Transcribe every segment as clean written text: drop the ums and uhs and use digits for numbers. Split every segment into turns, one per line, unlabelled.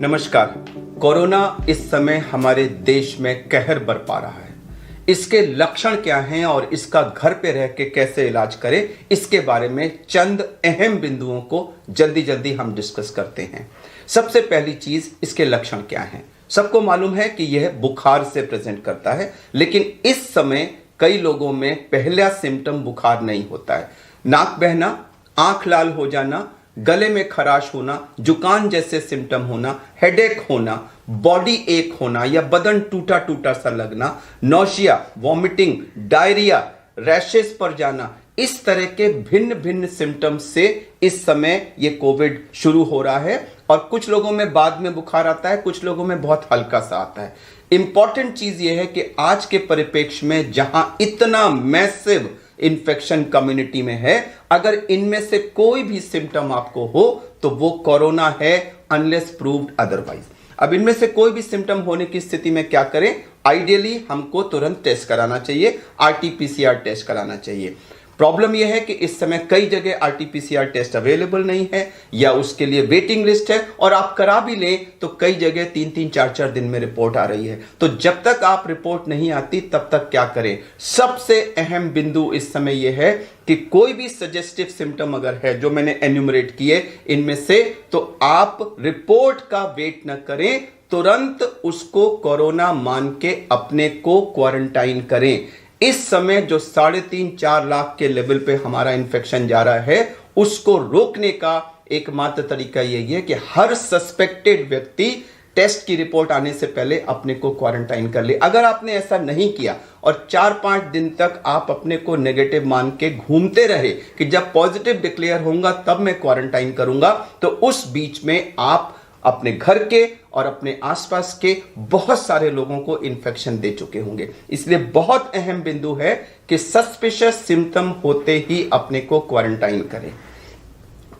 नमस्कार। कोरोना इस समय हमारे देश में कहर बरपा रहा है। इसके लक्षण क्या हैं और इसका घर पे रह के कैसे इलाज करें, इसके बारे में चंद अहम बिंदुओं को जल्दी हम डिस्कस करते हैं। सबसे पहली चीज, इसके लक्षण क्या हैं। सबको मालूम है कि यह बुखार से प्रेजेंट करता है, लेकिन इस समय कई लोगों में पहला सिम्टम बुखार नहीं होता है। नाक बहना, आंख लाल हो जाना, गले में खराश होना, जुकाम जैसे सिम्टम होना, हेडेक होना, बॉडी एक होना या बदन टूटा टूटा सा लगना, नौशिया, वॉमिटिंग, डायरिया, रैशेस पर जाना, इस तरह के भिन्न भिन्न सिम्टम्स से इस समय ये कोविड शुरू हो रहा है। और कुछ लोगों में बाद में बुखार आता है, कुछ लोगों में बहुत हल्का सा आता है। इंपॉर्टेंट चीज ये है कि आज के परिप्रेक्ष्य में जहां इतना मैसिव इन्फेक्शन कम्युनिटी में है, अगर इनमें से कोई भी सिम्टम आपको हो तो वो कोरोना है, अनलेस प्रूव्ड अदरवाइज। अब इनमें से कोई भी सिम्टम होने की स्थिति में क्या करें? आइडियली हमको तुरंत टेस्ट कराना चाहिए, आरटी-पीसीआर टेस्ट कराना चाहिए। प्रॉब्लम यह है कि इस समय कई जगह आरटी-पीसीआर टेस्ट अवेलेबल नहीं है या उसके लिए वेटिंग लिस्ट है, और आप करा भी लें तो कई जगह 3-3, 4-4 दिन में रिपोर्ट आ रही है। तो जब तक आप रिपोर्ट नहीं आती तब तक क्या करें? सबसे अहम बिंदु इस समय यह है कि कोई भी सजेस्टिव सिम्टम अगर है जो मैंने एन्यूमरेट किए इनमें से, तो आप रिपोर्ट का वेट न करें, तुरंत उसको कोरोना मान के अपने को क्वारंटाइन करें। इस समय जो 3.5-4 लाख के लेवल पे हमारा इन्फेक्शन जा रहा है, उसको रोकने का एकमात्र तरीका यही है कि हर सस्पेक्टेड व्यक्ति टेस्ट की रिपोर्ट आने से पहले अपने को क्वारंटाइन कर ले। अगर आपने ऐसा नहीं किया और 4-5 दिन तक आप अपने को नेगेटिव मान के घूमते रहे कि जब पॉजिटिव डिक्लेयर होगा तब मैं क्वारंटाइन करूंगा, तो उस बीच में आप अपने घर के और अपने आसपास के बहुत सारे लोगों को इन्फेक्शन दे चुके होंगे। इसलिए बहुत अहम बिंदु है कि सस्पिशियस सिम्टम होते ही अपने को क्वारंटाइन करें।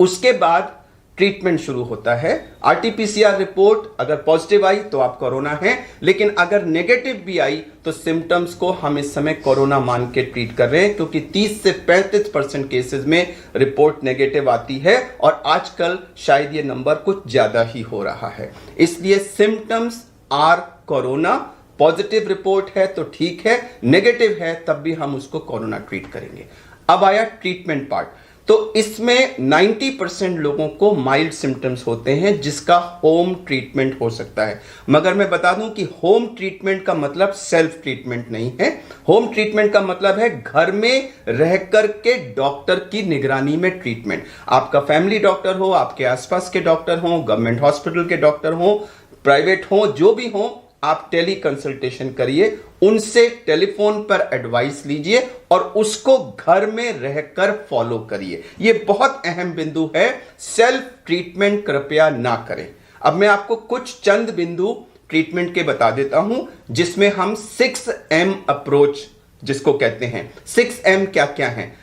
उसके बाद ट्रीटमेंट शुरू होता है। आरटी-पीसीआर रिपोर्ट अगर पॉजिटिव आई तो आप कोरोना हैं, लेकिन अगर नेगेटिव भी आई तो सिम्टम्स को हम इस समय कोरोना मान के ट्रीट कर रहे हैं, क्योंकि 30 से 35% केसेस में रिपोर्ट नेगेटिव आती है और आजकल शायद ये नंबर कुछ ज्यादा ही हो रहा है। इसलिए symptoms are corona. Positive report है तो ठीक है, नेगेटिव है तब भी हम उसको कोरोना ट्रीट करेंगे। अब आया ट्रीटमेंट पार्ट। तो इसमें 90% लोगों को माइल्ड सिम्टम्स होते हैं जिसका होम ट्रीटमेंट हो सकता है। मगर मैं बता दूं कि होम ट्रीटमेंट का मतलब सेल्फ ट्रीटमेंट नहीं है। होम ट्रीटमेंट का मतलब है घर में रह कर के डॉक्टर की निगरानी में ट्रीटमेंट। आपका फैमिली डॉक्टर हो, आपके आसपास के डॉक्टर हो, गवर्नमेंट हॉस्पिटल के डॉक्टर हो, प्राइवेट हो, जो भी हो, आप टेली कंसल्टेशन करिए, उनसे टेलीफोन पर एडवाइस लीजिए और उसको घर में रहकर फॉलो करिए। यह बहुत अहम बिंदु है। सेल्फ ट्रीटमेंट कृपया ना करें। अब मैं आपको कुछ चंद बिंदु ट्रीटमेंट के बता देता हूं, जिसमें हम 6M अप्रोच जिसको कहते हैं। 6M क्या क्या है?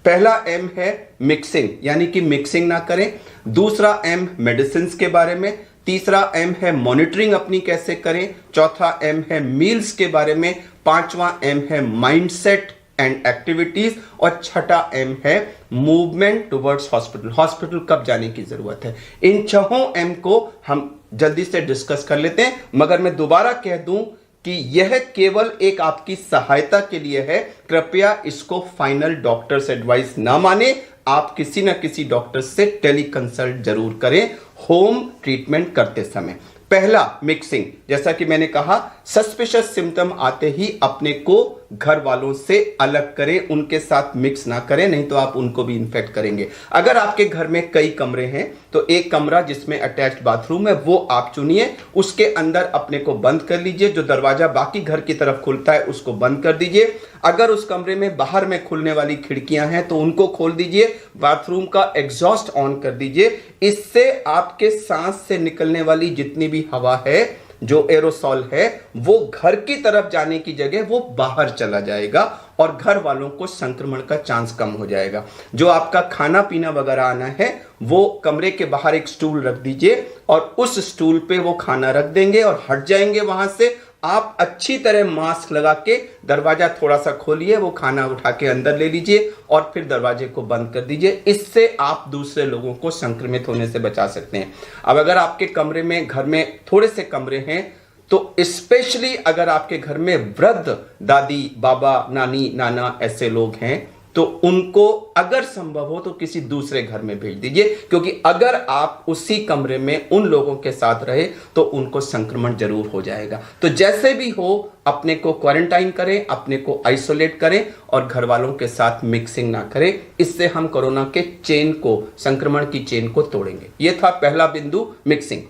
पहला M है मिक्सिंग, यानी कि मिक्सिंग ना करें। दूसरा M मेडिसिन के बारे में। तीसरा M है मॉनिटरिंग अपनी कैसे करें। चौथा M है मील्स के बारे में। पांचवा M है माइंडसेट एंड एक्टिविटीज। और छठा M है मूवमेंट टुवर्ड्स हॉस्पिटल। हॉस्पिटल कब जाने की जरूरत है। इन 6 M को हम जल्दी से डिस्कस कर लेते हैं, मगर मैं दोबारा कह दूं कि यह केवल एक आपकी सहायता के लिए है। कृपया इसको फाइनल डॉक्टर्स एडवाइस ना माने। आप किसी ना किसी डॉक्टर से टेली कंसल्ट जरूर करें होम ट्रीटमेंट करते समय। पहला मिक्सिंग, जैसा कि मैंने कहा, सस्पिशियस सिम्टम आते ही अपने को घर वालों से अलग करें, उनके साथ मिक्स ना करें, नहीं तो आप उनको भी इन्फेक्ट करेंगे। अगर आपके घर में कई कमरे हैं तो एक कमरा जिसमें अटैच्ड बाथरूम है वो आप चुनिए, उसके अंदर अपने को बंद कर लीजिए। जो दरवाजा बाकी घर की तरफ खुलता है उसको बंद कर दीजिए। अगर उस कमरे में बाहर में खुलने वाली खिड़कियां हैं तो उनको खोल दीजिए। बाथरूम का एग्जॉस्ट ऑन कर दीजिए। इससे आपके सांस से निकलने वाली जितनी भी हवा है, जो एरोसॉल है, वो घर की तरफ जाने की जगह वो बाहर चला जाएगा और घर वालों को संक्रमण का चांस कम हो जाएगा। जो आपका खाना पीना वगैरह आना है वो कमरे के बाहर एक स्टूल रख दीजिए और उस स्टूल पे वो खाना रख देंगे और हट जाएंगे वहां से। आप अच्छी तरह मास्क लगा के दरवाजा थोड़ा सा खोलिए, वो खाना उठा के अंदर ले लीजिए और फिर दरवाजे को बंद कर दीजिए। इससे आप दूसरे लोगों को संक्रमित होने से बचा सकते हैं। अब अगर आपके कमरे में, घर में थोड़े से कमरे हैं, तो स्पेशली अगर आपके घर में वृद्ध दादी, बाबा, नानी, नाना ऐसे लोग हैं, तो उनको अगर संभव हो तो किसी दूसरे घर में भेज दीजिए, क्योंकि अगर आप उसी कमरे में उन लोगों के साथ रहे तो उनको संक्रमण जरूर हो जाएगा। तो जैसे भी हो अपने को क्वारंटाइन करें, अपने को आइसोलेट करें और घर वालों के साथ मिक्सिंग ना करें। इससे हम कोरोना के चेन को, संक्रमण की चेन को तोड़ेंगे। यह था पहला बिंदु, मिक्सिंग।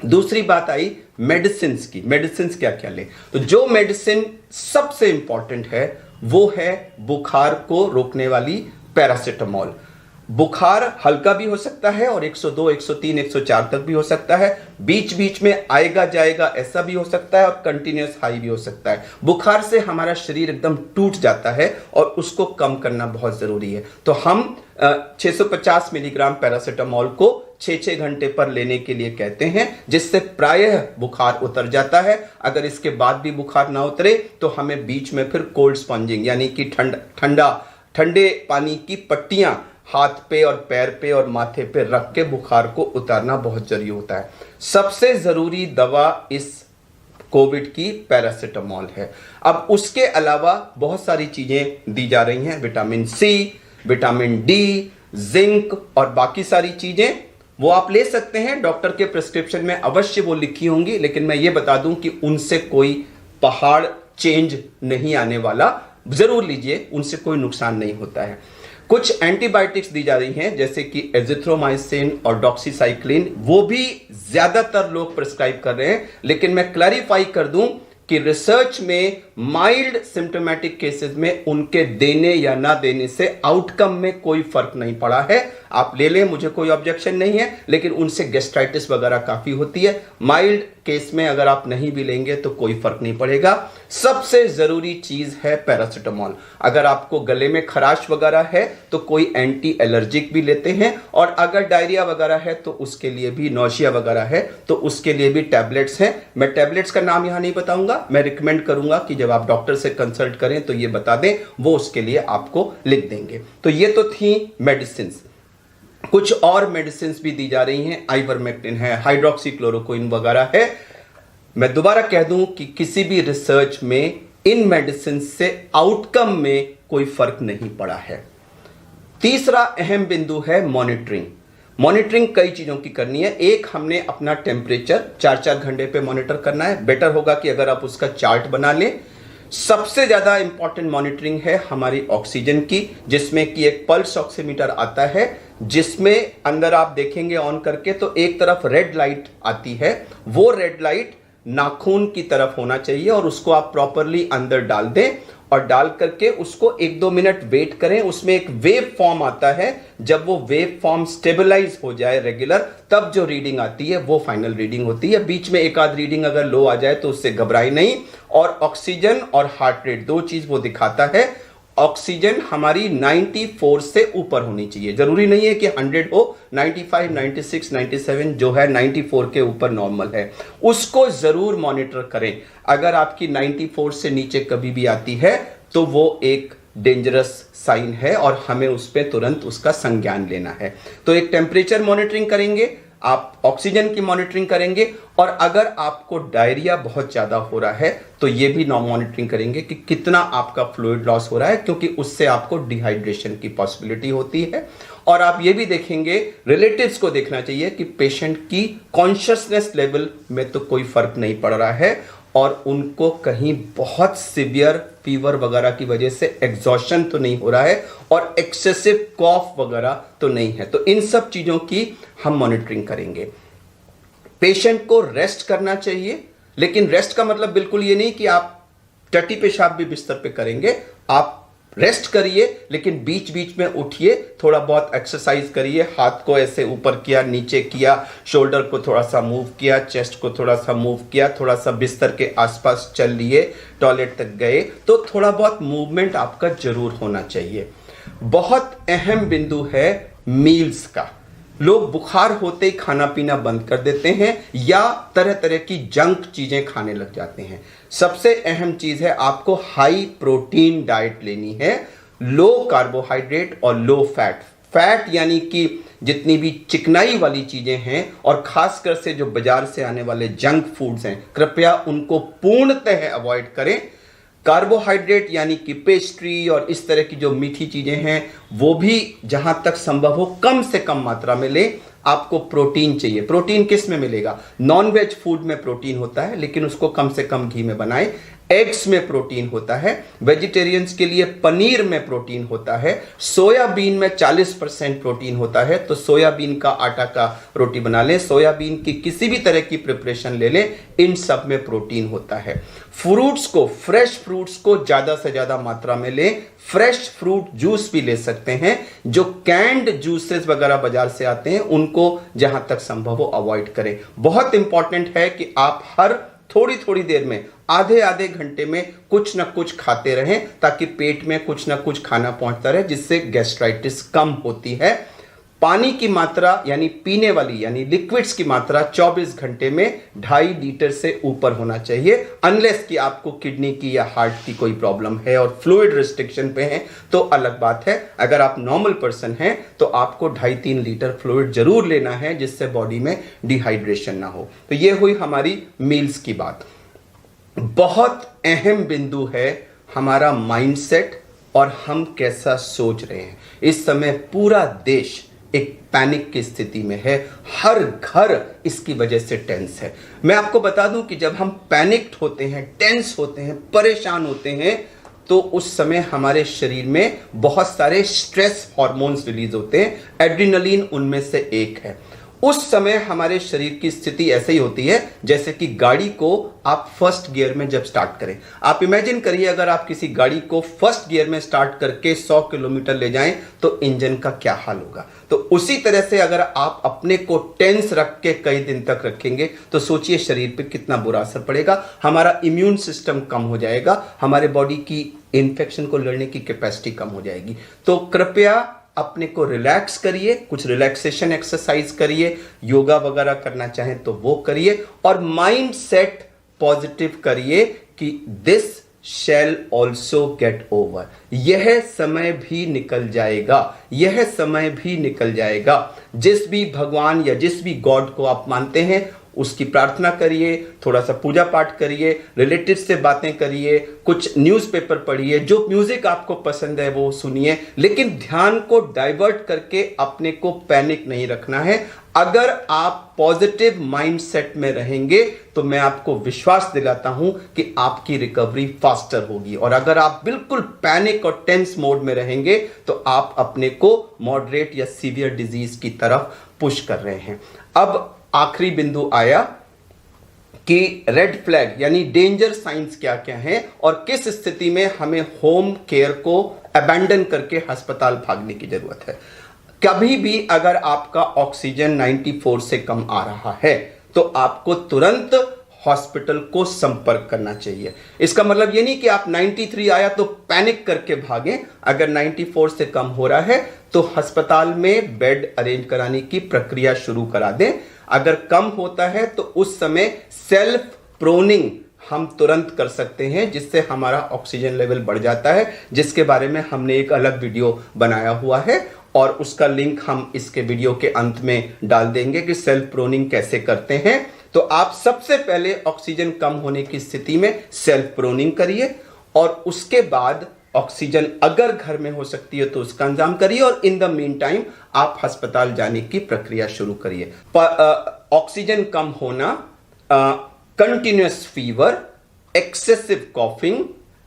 दूसरी बात आई मेडिसिन की। मेडिसिन क्या क्या ले? तो जो मेडिसिन सबसे इंपॉर्टेंट है वो है बुखार को रोकने वाली पैरासिटामोल। बुखार हल्का भी हो सकता है और 102, 103, 104 तक भी हो सकता है। बीच बीच में आएगा जाएगा ऐसा भी हो सकता है और कंटिन्यूस हाई भी हो सकता है। बुखार से हमारा शरीर एकदम टूट जाता है और उसको कम करना बहुत जरूरी है। तो हम 650 मिलीग्राम पैरासिटामोल को 6-6 घंटे पर लेने के लिए कहते हैं, जिससे प्रायः बुखार उतर जाता है। अगर इसके बाद भी बुखार ना उतरे तो हमें बीच में फिर कोल्ड स्पंजिंग यानी कि ठंडे पानी की पट्टियां हाथ पे और पैर पे और माथे पे रख के बुखार को उतारना बहुत जरूरी होता है। सबसे जरूरी दवा इस कोविड की पैरासिटामोल है। अब उसके अलावा बहुत सारी चीजें दी जा रही हैं, vitamin C, vitamin D, zinc और बाकी सारी चीजें, वो आप ले सकते हैं। डॉक्टर के प्रिस्क्रिप्शन में अवश्य वो लिखी होंगी, लेकिन मैं ये बता दूं कि उनसे कोई पहाड़ चेंज नहीं आने वाला। जरूर लीजिए, उनसे कोई नुकसान नहीं होता है। कुछ एंटीबायोटिक्स दी जा रही हैं जैसे कि एजिथ्रोमाइसिन और डॉक्सीसाइक्लिन, वो भी ज्यादातर लोग प्रिस्क्राइब कर रहे हैं। लेकिन मैं क्लैरिफाई कर दूं कि रिसर्च में माइल्ड सिम्टोमेटिक केसेस में उनके देने या ना देने से आउटकम में कोई फर्क नहीं पड़ा है। आप ले लें, मुझे कोई ऑब्जेक्शन नहीं है, लेकिन उनसे गैस्ट्राइटिस वगैरह काफी होती है। माइल्ड केस में अगर आप नहीं भी लेंगे तो कोई फर्क नहीं पड़ेगा। सबसे जरूरी चीज है पैरासिटामोल। अगर आपको गले में खराश वगैरह है तो कोई एंटी एलर्जिक भी लेते हैं, और अगर डायरिया वगैरह है तो उसके लिए भी, नौशिया वगैरह है तो उसके लिए भी टैबलेट्स हैं। मैं टैबलेट्स का नाम यहां नहीं बताऊंगा, मैं रिकमेंड करूंगा कि जब आप डॉक्टर से कंसल्ट करें तो ये बता दें, वो उसके लिए आपको लिख देंगे। तो ये तो थी मेडिसिन। कुछ और मेडिसिन भी दी जा रही हैं, आइवरमेक्टिन है, हाइड्रोक्सीक्लोरोक्विन वगैरह है। मैं दोबारा कह दूं कि किसी भी रिसर्च में इन मेडिसिन से आउटकम में कोई फर्क नहीं पड़ा है। तीसरा अहम बिंदु है मॉनिटरिंग। मॉनिटरिंग कई चीजों की करनी है। एक, हमने अपना टेम्परेचर 4-4 घंटे पे मॉनिटर करना है। बेटर होगा कि अगर आप उसका चार्ट बना लें। सबसे ज्यादा इंपॉर्टेंट मॉनिटरिंग है हमारी ऑक्सीजन की, जिसमें कि एक पल्स ऑक्सीमीटर आता है, जिसमें अंदर आप देखेंगे ऑन करके तो एक तरफ रेड लाइट आती है। वो रेड लाइट नाखून की तरफ होना चाहिए और उसको आप प्रॉपरली अंदर डाल दें और डाल करके उसको 1-2 मिनट वेट करें। उसमें एक वेव फॉर्म आता है, जब वो वेव फॉर्म स्टेबलाइज हो जाए रेगुलर, तब जो रीडिंग आती है वो फाइनल रीडिंग होती है। बीच में एक आध रीडिंग अगर लो आ जाए तो उससे घबराई नहीं। और ऑक्सीजन और हार्ट रेट, दो चीज वो दिखाता है। ऑक्सीजन हमारी 94 से ऊपर होनी चाहिए, जरूरी नहीं है कि 100 हो, 95, 96, 97 जो है 94 के ऊपर नॉर्मल है, उसको जरूर मॉनिटर करें। अगर आपकी 94 से नीचे कभी भी आती है तो वो एक डेंजरस साइन है और हमें उस पर तुरंत उसका संज्ञान लेना है। तो एक टेम्परेचर मॉनिटरिंग करेंगे, आप ऑक्सीजन की मॉनिटरिंग करेंगे, और अगर आपको डायरिया बहुत ज्यादा हो रहा है तो ये भी मॉनिटरिंग करेंगे कि कितना आपका फ्लूइड लॉस हो रहा है, क्योंकि उससे आपको डिहाइड्रेशन की पॉसिबिलिटी होती है। और आप ये भी देखेंगे, रिलेटिव्स को देखना चाहिए कि पेशेंट की कॉन्शियसनेस लेवल में तो कोई फर्क नहीं पड़ रहा है और उनको कहीं बहुत सीवियर फीवर वगैरह की वजह से एग्जॉशन तो नहीं हो रहा है और एक्सेसिव कॉफ वगैरह तो नहीं है। तो इन सब चीजों की हम मॉनिटरिंग करेंगे। पेशेंट को रेस्ट करना चाहिए, लेकिन रेस्ट का मतलब बिल्कुल ये नहीं कि आप टट्टी पेशाब भी बिस्तर पे करेंगे। आप रेस्ट करिए, लेकिन बीच बीच में उठिए, थोड़ा बहुत एक्सरसाइज करिए। हाथ को ऐसे ऊपर किया, नीचे किया, शोल्डर को थोड़ा सा मूव किया, चेस्ट को थोड़ा सा मूव किया, थोड़ा सा बिस्तर के आसपास चल लिए, टॉयलेट तक गए, तो थोड़ा बहुत मूवमेंट आपका जरूर होना चाहिए। बहुत अहम बिंदु है मील्स का। लोग बुखार होते ही खाना पीना बंद कर देते हैं या तरह तरह की जंक चीजें खाने लग जाते हैं। सबसे अहम चीज है आपको हाई प्रोटीन डाइट लेनी है, लो कार्बोहाइड्रेट और लो फैट। फैट यानी कि जितनी भी चिकनाई वाली चीजें हैं और खासकर से जो बाजार से आने वाले जंक फूड्स हैं, कृपया उनको पूर्णतः अवॉइड करें। कार्बोहाइड्रेट यानी कि पेस्ट्री और इस तरह की जो मीठी चीजें हैं वो भी जहां तक संभव हो कम से कम मात्रा में लें। आपको प्रोटीन चाहिए। प्रोटीन किस में मिलेगा? नॉन वेज फूड में प्रोटीन होता है, लेकिन उसको कम से कम घी में बनाएं। एग्स में प्रोटीन होता है, वेजिटेरियंस के लिए पनीर में प्रोटीन होता है, सोयाबीन में 40% प्रोटीन होता है, तो सोयाबीन का आटा का रोटी बना लें, सोयाबीन की किसी भी तरह की प्रिपरेशन ले लें, इन सब में प्रोटीन होता है। फ्रूट्स को, फ्रेश फ्रूट्स को ज्यादा से ज्यादा मात्रा में लें। फ्रेश फ्रूट जूस भी ले सकते हैं। जो कैंड जूसेस वगैरह बाजार से आते हैं उनको जहां तक संभव हो अवॉइड करें। बहुत इंपॉर्टेंट है कि आप हर थोड़ी थोड़ी देर में, आधे आधे घंटे में कुछ ना कुछ खाते रहें ताकि पेट में कुछ ना कुछ खाना पहुंचता रहे, जिससे गैस्ट्राइटिस कम होती है। पानी की मात्रा यानी पीने वाली यानी लिक्विड्स की मात्रा 24 घंटे में 2.5 लीटर से ऊपर होना चाहिए, अनलेस कि आपको किडनी की या हार्ट की कोई प्रॉब्लम है और फ्लूइड रिस्ट्रिक्शन पे है तो अलग बात है। अगर आप नॉर्मल पर्सन हैं तो आपको 2.5-3 लीटर फ्लूइड जरूर लेना है, जिससे बॉडी में डिहाइड्रेशन ना हो। तो ये हुई हमारी मील्स की बात। बहुत अहम बिंदु है हमारा माइंडसेट और हम कैसा सोच रहे हैं। इस समय पूरा देश एक पैनिक की स्थिति में है, हर घर इसकी वजह से टेंस है। मैं आपको बता दूं कि जब हम पैनिक्ड होते हैं, टेंस होते हैं, परेशान होते हैं, तो उस समय हमारे शरीर में बहुत सारे स्ट्रेस हार्मोन्स रिलीज होते हैं। एड्रेनलिन उनमें से एक है। उस समय हमारे शरीर की स्थिति ऐसे ही होती है जैसे कि गाड़ी को आप फर्स्ट गियर में जब स्टार्ट करें। आप इमेजिन करिए अगर आप किसी गाड़ी को फर्स्ट गियर में स्टार्ट करके 100 किलोमीटर ले जाएं तो इंजन का क्या हाल होगा। तो उसी तरह से अगर आप अपने को टेंस रख के कई दिन तक रखेंगे तो सोचिए शरीर पे कितना बुरा असर पड़ेगा। हमारा इम्यून सिस्टम कम हो जाएगा, हमारे बॉडी की इन्फेक्शन को लड़ने की कैपेसिटी कम हो जाएगी। तो कृपया अपने को रिलैक्स करिए, कुछ रिलैक्सेशन एक्सरसाइज करिए, योगा वगैरह करना चाहें तो वो करिए और माइंड सेट पॉजिटिव करिए कि this shall also get over. यह समय भी निकल जाएगा, यह समय भी निकल जाएगा। जिस भी भगवान या जिस भी गॉड को आप मानते हैं उसकी प्रार्थना करिए, थोड़ा सा पूजा पाठ करिए, रिलेटिव से बातें करिए, कुछ न्यूज़पेपर पढ़िए, जो म्यूजिक आपको पसंद है वो सुनिए, लेकिन ध्यान को डाइवर्ट करके अपने को पैनिक नहीं रखना है। अगर आप पॉजिटिव माइंडसेट में रहेंगे तो मैं आपको विश्वास दिलाता हूं कि आपकी रिकवरी फास्टर होगी, और अगर आप बिल्कुल पैनिक और टेंस मोड में रहेंगे तो आप अपने को मॉडरेट या सीवियर डिजीज की तरफ पुश कर रहे हैं। अब आखिरी बिंदु आया कि रेड फ्लैग यानी डेंजर साइंस क्या क्या हैं और किस स्थिति में हमें होम केयर को अबैंडन करके अस्पताल भागने की जरूरत है। कभी भी अगर आपका ऑक्सीजन 94 से कम आ रहा है तो आपको तुरंत हॉस्पिटल को संपर्क करना चाहिए। इसका मतलब ये नहीं कि आप 93 आया तो पैनिक करके भागें। अगर 94 से कम हो रहा है तो अस्पताल में बेड अरेंज कराने की प्रक्रिया शुरू करा दें। अगर कम होता है तो उस समय सेल्फ प्रोनिंग हम तुरंत कर सकते हैं, जिससे हमारा ऑक्सीजन लेवल बढ़ जाता है, जिसके बारे में हमने एक अलग वीडियो बनाया हुआ है और उसका लिंक हम इसके वीडियो के अंत में डाल देंगे कि सेल्फ प्रोनिंग कैसे करते हैं। तो आप सबसे पहले ऑक्सीजन कम होने की स्थिति में सेल्फ प्रोनिंग करिए और उसके बाद ऑक्सीजन अगर घर में हो सकती है तो उसका इंतजाम करिए और इन द मीन टाइम आप अस्पताल जाने की प्रक्रिया शुरू करिए। ऑक्सीजन कम होना, continuous fever, excessive coughing,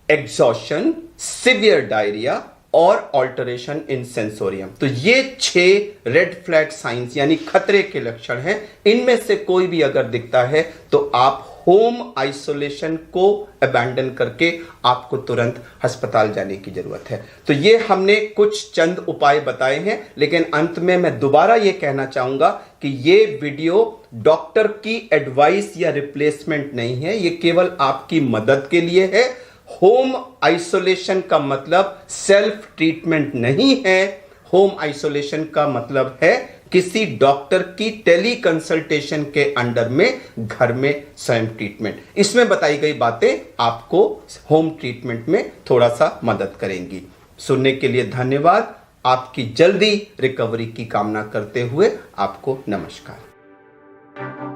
exhaustion, severe diarrhoea और ऑल्टरेशन इन सेंसोरियम, तो ये 6 रेड फ्लैग साइंस यानी खतरे के लक्षण हैं। इनमें से कोई भी अगर दिखता है तो आप होम आइसोलेशन को अबैंडन करके आपको तुरंत अस्पताल जाने की जरूरत है। तो ये हमने कुछ चंद उपाय बताए हैं, लेकिन अंत में मैं दोबारा ये कहना चाहूंगा कि ये वीडियो डॉक्टर की एडवाइस या रिप्लेसमेंट नहीं है, ये केवल आपकी मदद के लिए है। होम आइसोलेशन का मतलब सेल्फ ट्रीटमेंट नहीं है। होम आइसोलेशन का मतलब है किसी डॉक्टर की टेली कंसल्टेशन के अंडर में घर में स्वयं ट्रीटमेंट। इसमें बताई गई बातें आपको होम ट्रीटमेंट में थोड़ा सा मदद करेंगी। सुनने के लिए धन्यवाद। आपकी जल्दी रिकवरी की कामना करते हुए आपको नमस्कार।